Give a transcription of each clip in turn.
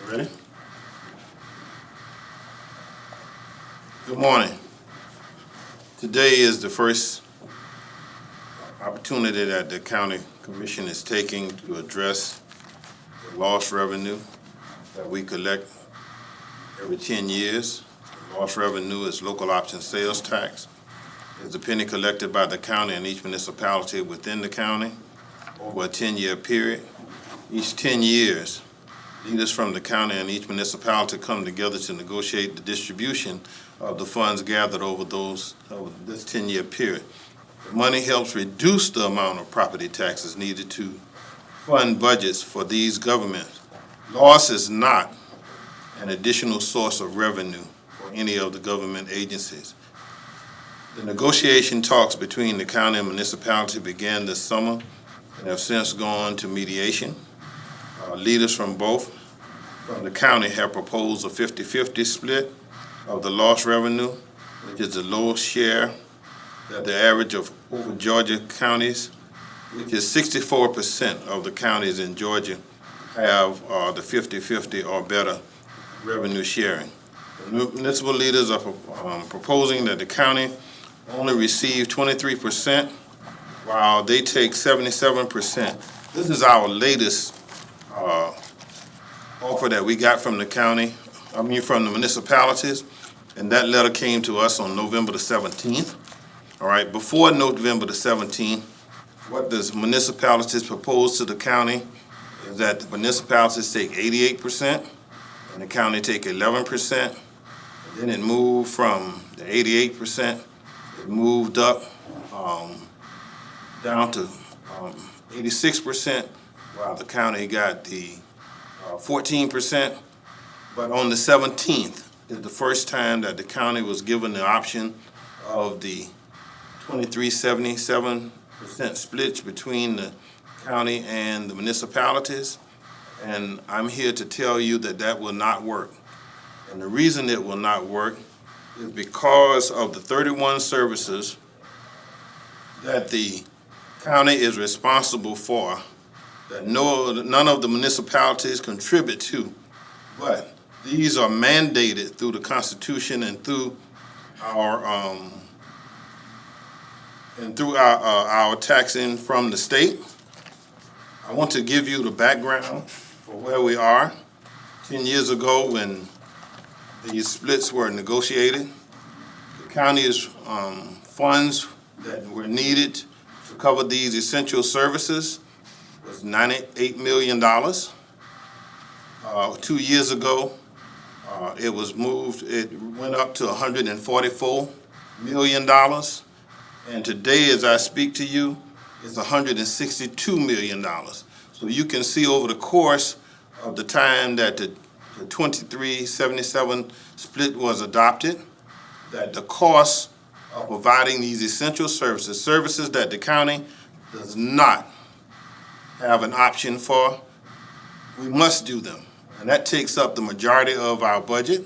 Ready? Good morning. Today is the first opportunity that the County Commission is taking to address the lost revenue that we collect every 10 years. Lost revenue is local option sales tax. It's the penny collected by the county and each municipality within the county over a 10-year period. Each 10 years, leaders from the county and each municipality come together to negotiate the distribution of the funds gathered over this 10-year period. The money helps reduce the amount of property taxes needed to fund budgets for these governments. Loss is not an additional source of revenue for any of the government agencies. The negotiation talks between the county and municipality began this summer and have since gone to mediation. Leaders from the county have proposed a 50-50 split of the lost revenue, which is the lowest share that the average of over Georgia counties, which is 64% of the counties in Georgia have the 50-50 or better revenue sharing. The municipal leaders are proposing that the county only receive 23%, while they take 77%. This is our latest offer that we got from from the municipalities, and that letter came to us on November the 17th. All right, before November the 17th, what the municipalities propose to the county is that the municipalities take 88% and the county take 11%. Then it moved from the 88%, it moved up down to 86%, while the county got the 14%. But on the 17th is the first time that the county was given the option of the 23-77% split between the county and the municipalities. And I'm here to tell you that that will not work. And the reason it will not work is because of the 31 services that the county is responsible for, that none of the municipalities contribute to, but these are mandated through the Constitution and through our taxing from the state. I want to give you the background for where we are. 10 years ago, when these splits were negotiated, the county's funds that were needed to cover these essential services was $98 million. 2 years ago, it went up to $144 million. And today, as I speak to you, it's $162 million. So you can see over the course of the time that the 23-77 split was adopted, that the cost of providing these essential services that the county does not have an option for, we must do them. And that takes up the majority of our budget.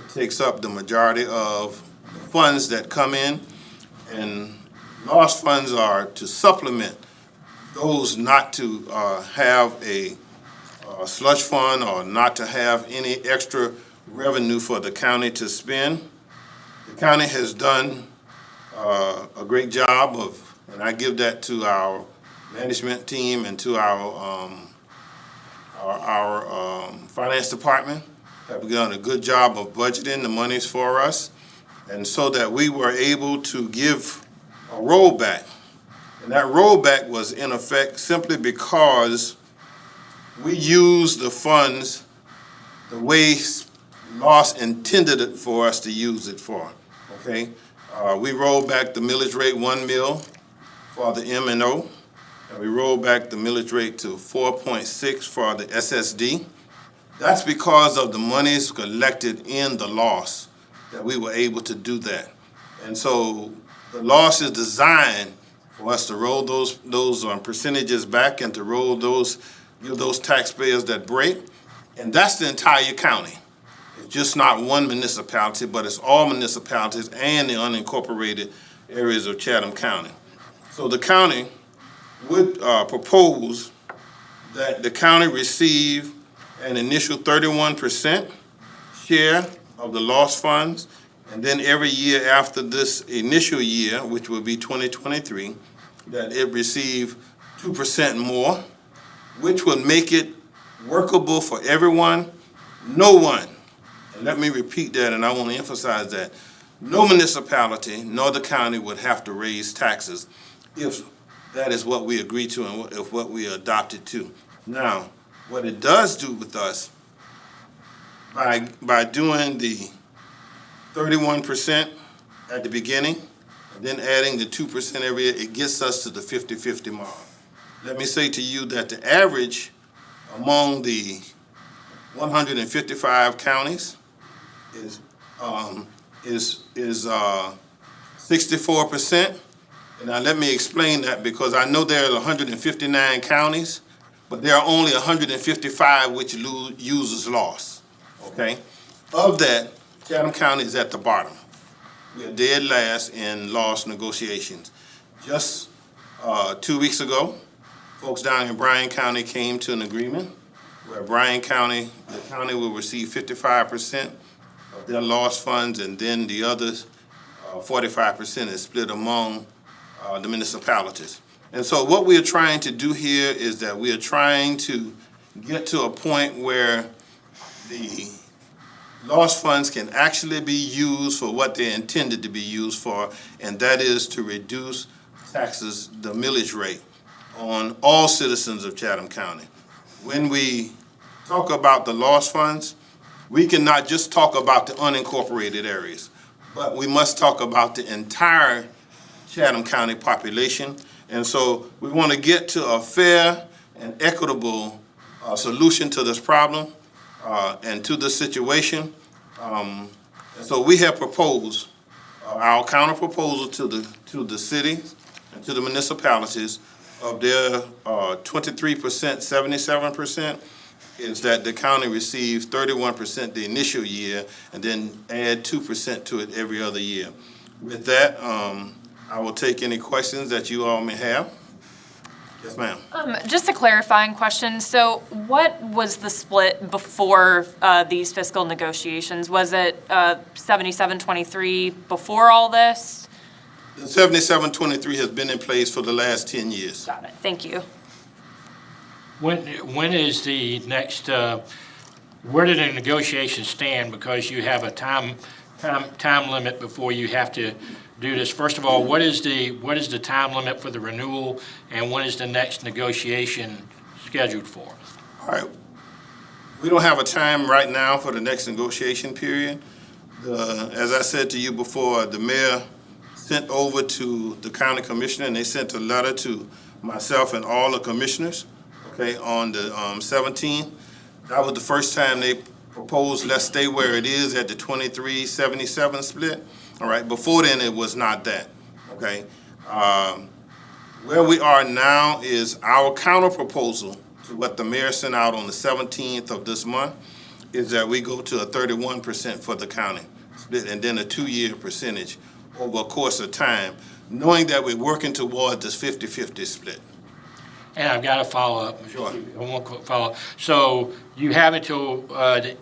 It takes up the majority of the funds that come in. And lost funds are to supplement those not to have a slush fund or not to have any extra revenue for the county to spend. The county has done a great job and I give that to our management team and to our finance department, have done a good job of budgeting the monies for us, and so that we were able to give a rollback. And that rollback was in effect simply because we used the funds the way loss intended it for us to use it for, okay? We rolled back the millage rate 1 mil for the M&O, and we rolled back the millage rate to 4.6 for the SSD. That's because of the monies collected in the loss that we were able to do that. And so the loss is designed for us to roll those percentages back and to give those taxpayers that break. And that's the entire county. It's just not one municipality, but it's all municipalities and the unincorporated areas of Chatham County. So the county would propose that the county receive an initial 31% share of the lost funds, and then every year after this initial year, which will be 2023, that it receive 2% more, which will make it workable for everyone. No one, and let me repeat that, and I want to emphasize that, no municipality nor the county would have to raise taxes if that is what we agree to and if what we adopted to. Now, what it does do with us, by doing the 31% at the beginning, and then adding the 2% every year, it gets us to the 50-50 mark. Let me say to you that the average among the 155 counties is 64%. And now let me explain that, because I know there are 159 counties, but there are only 155 which uses loss. Okay? Of that, Chatham County is at the bottom. We are dead last in loss negotiations. Just 2 weeks ago, folks down in Bryan County came to an agreement where Bryan County, the county will receive 55% of their lost funds, and then the others, 45% is split among the municipalities. And so what we are trying to do here is that we are trying to get to a point where the lost funds can actually be used for what they're intended to be used for, and that is to reduce taxes, the millage rate, on all citizens of Chatham County. When we talk about the lost funds, we cannot just talk about the unincorporated areas, but we must talk about the entire Chatham County population. And so we want to get to a fair and equitable solution to this problem and to this situation. And so we have proposed our counter proposal to the city and to the municipalities of their 23%, 77%, is that the county receives 31% the initial year and then add 2% to it every other year. With that, I will take any questions that you all may have. Yes, ma'am. Just a clarifying question. So what was the split before these fiscal negotiations? Was it 77-23 before all this? The 77-23 has been in place for the last 10 years. Got it. Thank you. When is the next, where do the negotiations stand? Because you have a time limit before you have to do this. First of all, what is the time limit for the renewal, and when is the next negotiation scheduled for? All right. We don't have a time right now for the next negotiation period. As I said to you before, the mayor sent over to the county commissioner, and they sent a letter to myself and all the commissioners, okay, on the 17th. That was the first time they proposed, let's stay where it is at the 23-77 split. All right, before then it was not that, okay? Where we are now is our counter proposal to what the mayor sent out on the 17th of this month is that we go to a 31% for the county split, and then a 2-year percentage over a course of time, knowing that we're working towards this 50-50 split. And I've got a follow-up. Sure. One quick follow-up. So you have until the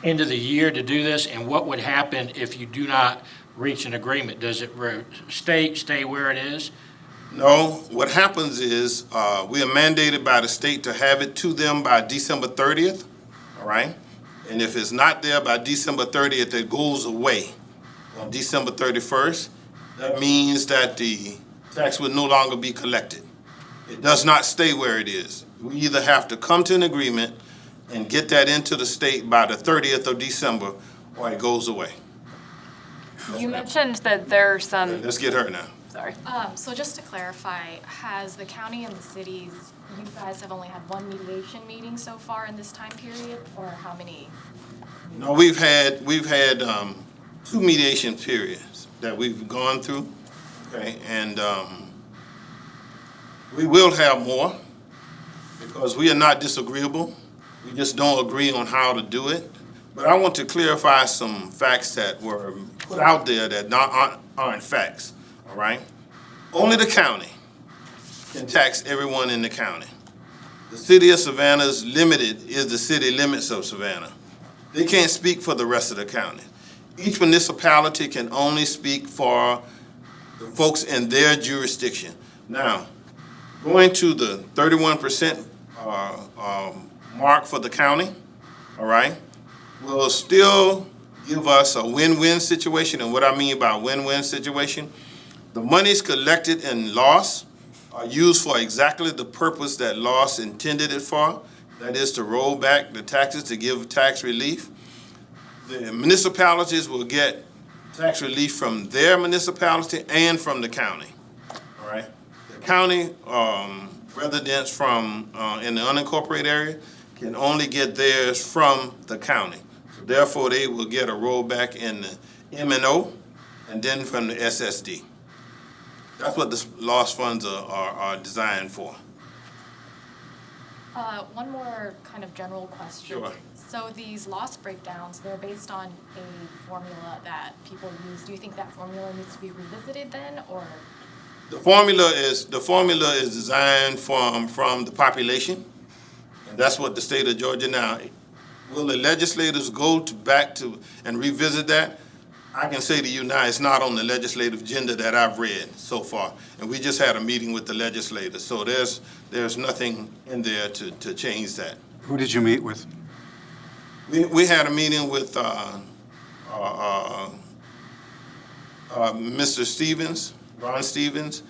end of the year to do this, and what would happen if you do not reach an agreement? Does it stay where it is? No, what happens is we are mandated by the state to have it to them by December 30th, all right? And if it's not there by December 30th, it goes away on December 31st. That means that the tax will no longer be collected. It does not stay where it is. We either have to come to an agreement and get that into the state by the 30th of December, or it goes away. You mentioned that there's some. Let's get her now. Sorry. So just to clarify, has the county and the cities, you guys have only had one mediation meeting so far in this time period, or how many? No, we've had 2 mediation periods that we've gone through, okay, and we will have more because we are not disagreeable. We just don't agree on how to do it. But I want to clarify some facts that were put out there that aren't facts, all right? Only the county can tax everyone in the county. The city of Savannah's limited is the city limits of Savannah. They can't speak for the rest of the county. Each municipality can only speak for the folks in their jurisdiction. Now, going to the 31% mark for the county, all right, will still give us a win-win situation. And what I mean by win-win situation, the monies collected in loss are used for exactly the purpose that loss intended it for. That is to roll back the taxes to give tax relief. The municipalities will get tax relief from their municipality and from the county, all right? The county residents from in the unincorporated area can only get theirs from the county. So therefore, they will get a rollback in the M&O and then from the SSD. That's what the loss funds are designed for. One more kind of general question. Sure. So these loss breakdowns, they're based on a formula that people use. Do you think that formula needs to be revisited then, or? The formula is designed from the population, and that's what the state of Georgia now. Will the legislators go back to and revisit that? I can say to you now, it's not on the legislative agenda that I've read so far, and we just had a meeting with the legislators, so there's nothing in there to change that. Who did you meet with? We had a meeting with Mr. Stevens, Ron Stevens,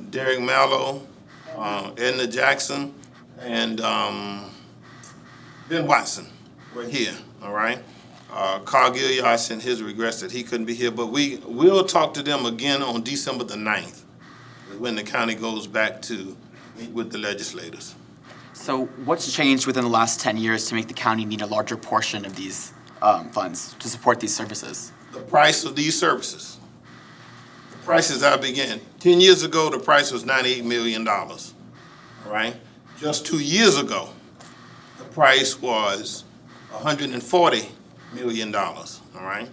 Derek Mallow, Edna Jackson, and Ben Watson were here, all right? Carl Gilliard sent his regrets that he couldn't be here, but we'll talk to them again on December the 9th, when the county goes back to meet with the legislators. So what's changed within the last 10 years to make the county need a larger portion of these funds to support these services? The price of these services. The prices I began. 10 years ago, the price was $98 million, all right? Just 2 years ago, the price was $140 million, all right?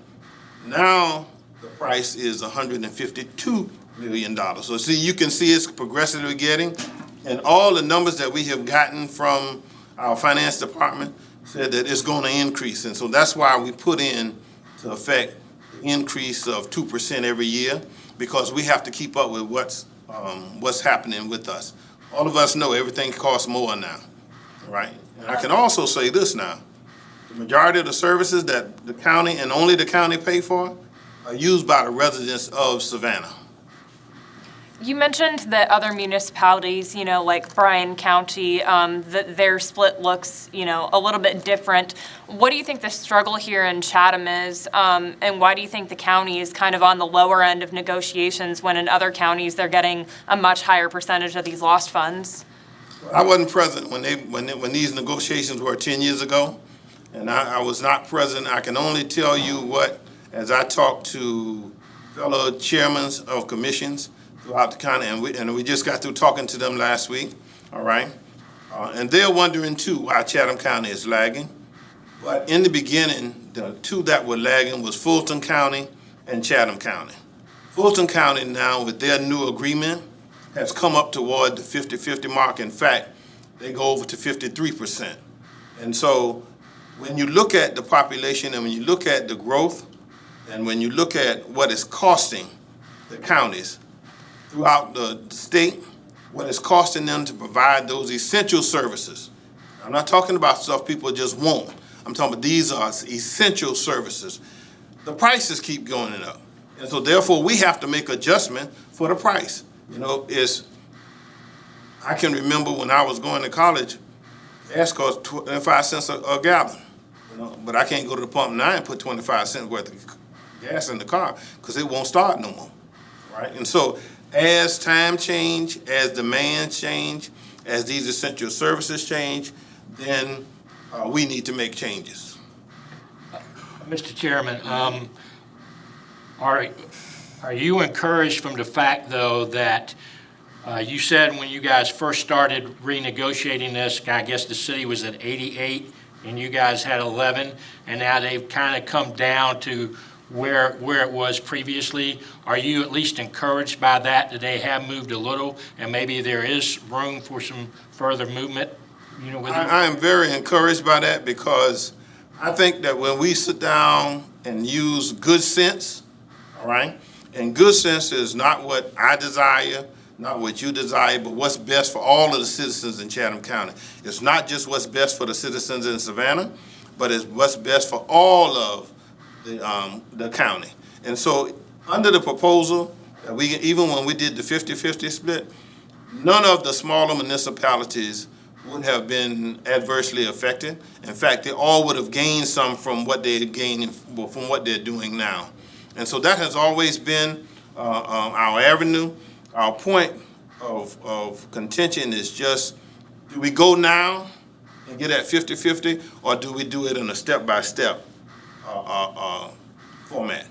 Now, the price is $152 million. So see, you can see it's progressively getting, and all the numbers that we have gotten from our finance department said that it's going to increase. And so that's why we put in to effect the increase of 2% every year, because we have to keep up with what's happening with us. All of us know everything costs more now, right? And I can also say this now. The majority of the services that the county and only the county pay for are used by the residents of Savannah. You mentioned that other municipalities, like Bryan County, that their split looks, a little bit different. What do you think the struggle here in Chatham is, and why do you think the county is kind of on the lower end of negotiations when in other counties they're getting a much higher percentage of these lost funds? I wasn't present when these negotiations were 10 years ago, and I was not present. I can only tell you what, as I talked to fellow chairmen of commissions throughout the county, and we just got through talking to them last week, all right? And they're wondering too why Chatham County is lagging. But in the beginning, the two that were lagging was Fulton County and Chatham County. Fulton County now, with their new agreement, has come up toward the 50-50 mark. In fact, they go over to 53%. And so when you look at the population and when you look at the growth and when you look at what it's costing the counties throughout the state, what it's costing them to provide those essential services. I'm not talking about stuff people just want. I'm talking about these are essential services. The prices keep going up. And so therefore we have to make adjustment for the price. I can remember when I was going to college, gas cost 25 cents a gallon. But I can't go to the pump now and put 25 cents worth of gas in the car because it won't start no more, right? And so as time change, as demands change, as these essential services change, then we need to make changes. Mr. Chairman, are you encouraged from the fact, though, that you said when you guys first started renegotiating this, I guess the city was at 88 and you guys had 11, and now they've kind of come down to where it was previously? Are you at least encouraged by that they have moved a little, and maybe there is room for some further movement, with I am very encouraged by that because I think that when we sit down and use good sense, all right, and good sense is not what I desire, not what you desire, but what's best for all of the citizens in Chatham County. It's not just what's best for the citizens in Savannah, but it's what's best for all of the county. And so under the proposal, even when we did the 50-50 split, none of the smaller municipalities would have been adversely affected. In fact, they all would have gained some from what they're gaining, from what they're doing now. And so that has always been our avenue. Our point of contention is just, do we go now and get at 50-50, or do we do it in a step-by-step format?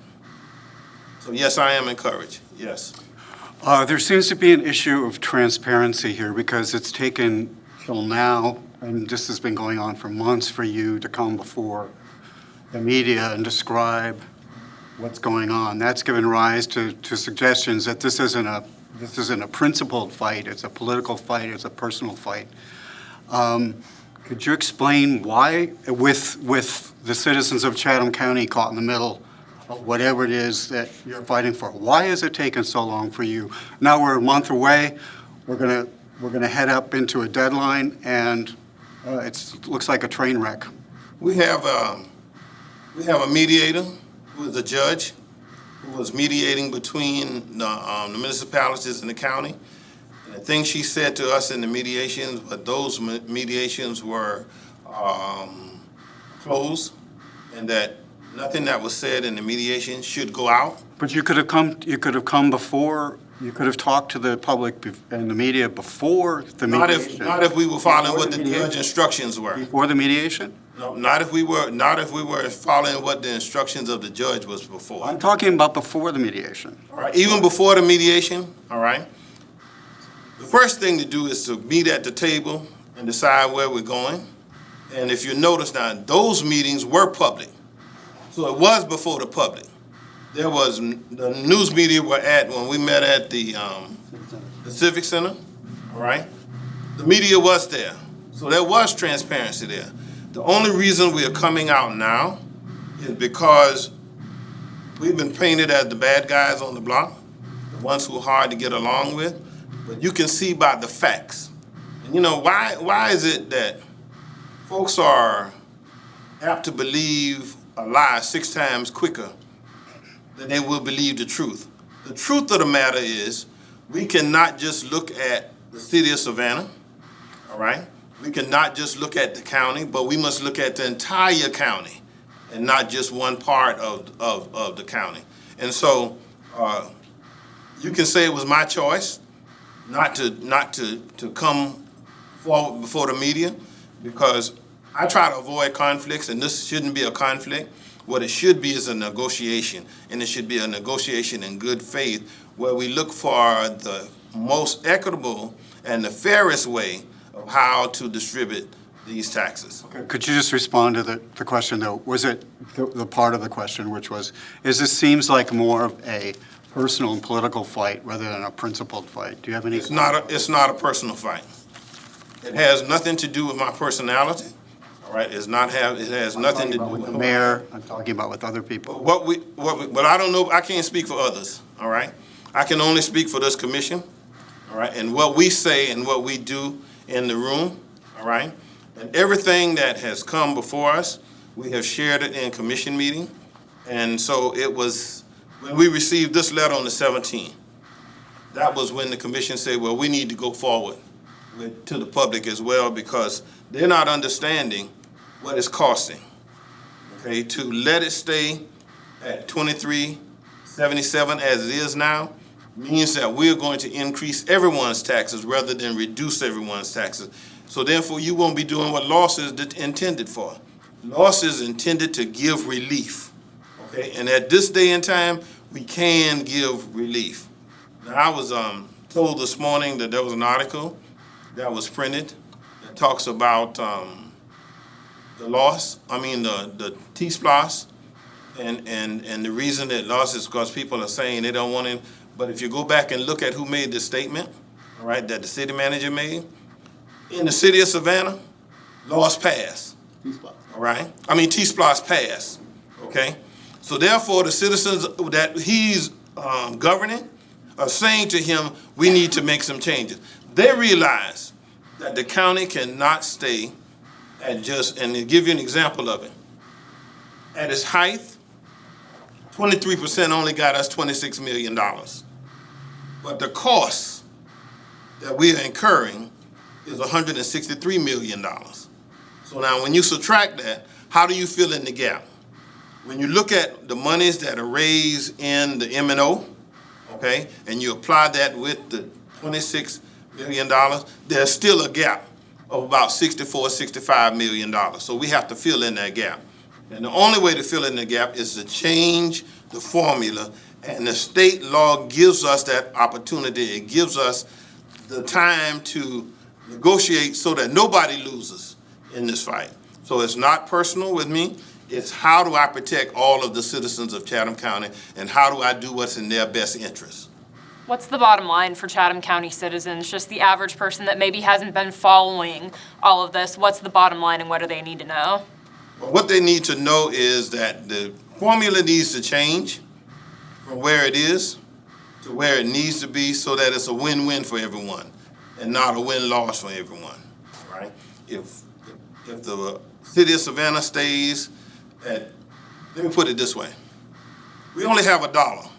So yes, I am encouraged, yes. There seems to be an issue of transparency here because it's taken till now, and this has been going on for months, for you to come before the media and describe what's going on. That's given rise to suggestions that this isn't a principled fight, it's a political fight, it's a personal fight. Could you explain why, with the citizens of Chatham County caught in the middle of whatever it is that you're fighting for, why has it taken so long for you? Now we're a month away, we're gonna head up into a deadline, and it looks like a train wreck. We have a mediator who is a judge who was mediating between the municipalities and the county. And the thing she said to us in the mediations, but those mediations were closed, and that nothing that was said in the mediation should go out. But you could have come before. You could have talked to the public and the media before the mediation. Not if we were following what the judge instructions were. Before the mediation? No, not if we were following what the instructions of the judge was before. I'm talking about before the mediation. All right, even before the mediation, all right? The first thing to do is to meet at the table and decide where we're going. And if you notice now, those meetings were public. So it was before the public. There was, the news media were at, when we met at the Civic Center, all right? The media was there. So there was transparency there. The only reason we are coming out now is because we've been painted as the bad guys on the block, the ones who are hard to get along with. But you can see by the facts. And why is it that folks are apt to believe a lie 6 times quicker than they will believe the truth? The truth of the matter is, we cannot just look at the city of Savannah, all right? We cannot just look at the county, but we must look at the entire county and not just one part of the county. And so you can say it was my choice not to come forward before the media, because I try to avoid conflicts, and this shouldn't be a conflict. What it should be is a negotiation, and it should be a negotiation in good faith where we look for the most equitable and the fairest way of how to distribute these taxes. Could you just respond to the question, though? Was it the part of the question, which was, this seems like more of a personal and political fight rather than a principled fight? Do you have any? It's not a personal fight. It has nothing to do with my personality. All right, it has nothing to do with the mayor. I'm talking about with other people. But I don't know. I can't speak for others. All right, I can only speak for this commission. All right, and what we say and what we do in the room. All right, and everything that has come before us, we have shared it in commission meeting. And so it was when we received this letter on the 17th. That was when the commission said, well, we need to go forward to the public as well, because they're not understanding what it's costing, okay, to let it stay at $23.77 as it is now means that we're going to increase everyone's taxes rather than reduce everyone's taxes. So therefore, you won't be doing what loss is intended for. Loss is intended to give relief, okay? And at this day and time, we can give relief. Now, I was told this morning that there was an article that was printed that talks about the T-SPLOS, And the reason it lost is because people are saying they don't want him. But if you go back and look at who made the statement, all right, that the city manager made, in the city of Savannah, laws passed. All right? I mean, T-Splosh passed, okay? So therefore, the citizens that he's governing are saying to him, we need to make some changes. They realize that the county cannot stay at just, and to give you an example of it, at its height, 23% only got us $26 million. But the cost that we are incurring is $163 million. So now when you subtract that, how do you fill in the gap? When you look at the monies that are raised in the M&O, okay, and you apply that with the $26 million, there's still a gap of about $65 million. So we have to fill in that gap. And the only way to fill in the gap is to change the formula, and the state law gives us that opportunity. It gives us the time to negotiate so that nobody loses in this fight. So it's not personal with me. It's how do I protect all of the citizens of Chatham County, and how do I do what's in their best interest? What's the bottom line for Chatham County citizens, just the average person that maybe hasn't been following all of this? What's the bottom line, and what do they need to know? Well, what they need to know is that the formula needs to change from where it is to where it needs to be, so that it's a win-win for everyone and not a win-loss for everyone, right? If the city of Savannah stays at, let me put it this way, we only have $1.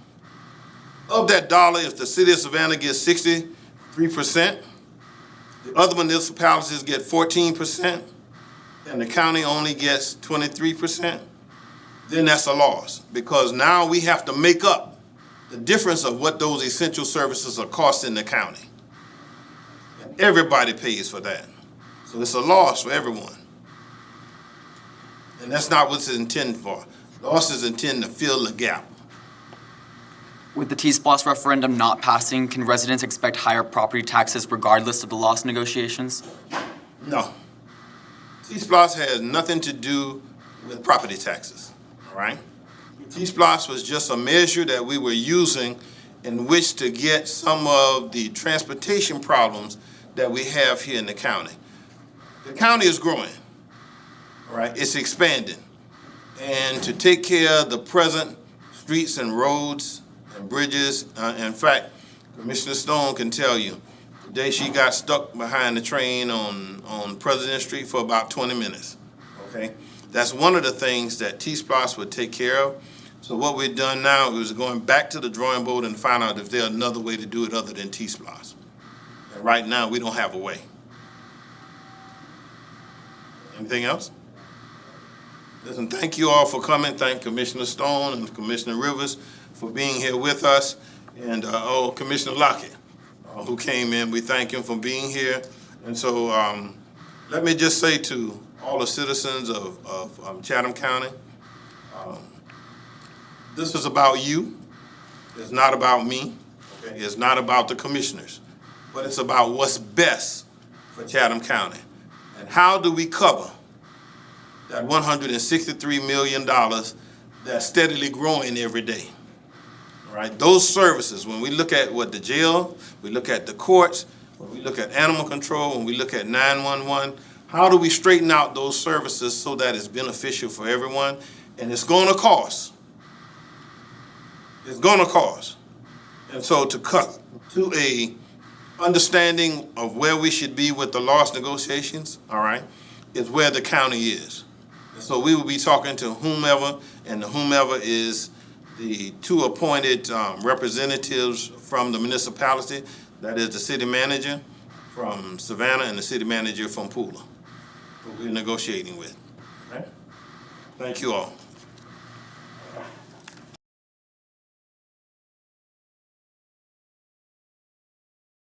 Of that dollar, if the city of Savannah gets 63%, the other municipalities get 14%, and the county only gets 23%, then that's a loss, because now we have to make up the difference of what those essential services are costing the county. And everybody pays for that. So it's a loss for everyone. And that's not what it's intended for. Loss is intended to fill the gap. With the T-Splosh referendum not passing, can residents expect higher property taxes regardless of the loss negotiations? No. T-Splosh has nothing to do with property taxes, all right? T-Splosh was just a measure that we were using in which to get some of the transportation problems that we have here in the county. The county is growing, all right? It's expanding. And to take care of the present streets and roads and bridges, in fact, Commissioner Stone can tell you, today she got stuck behind the train on President Street for about 20 minutes, okay? That's one of the things that T-Splosh would take care of. So what we've done now is going back to the drawing board and find out if there's another way to do it other than T-Splosh. And right now, we don't have a way. Anything else? Listen, thank you all for coming. Thank Commissioner Stone and Commissioner Rivers for being here with us. And Commissioner Lockett, who came in, we thank him for being here. And so let me just say to all the citizens of Chatham County, this is about you. It's not about me. Okay? It's not about the commissioners. But it's about what's best for Chatham County. And how do we cover that $163 million that's steadily growing every day? All right? Those services, when we look at what the jail, we look at the courts, when we look at animal control, when we look at 911, how do we straighten out those services so that it's beneficial for everyone? And it's going to cost. It's going to cost. And so to cut to a understanding of where we should be with the loss negotiations, all right, is where the county is. And so we will be talking to whomever, and the whomever is the two appointed representatives from the municipality, that is the city manager from Savannah and the city manager from Pooler, who we're negotiating with. All right? Thank you all.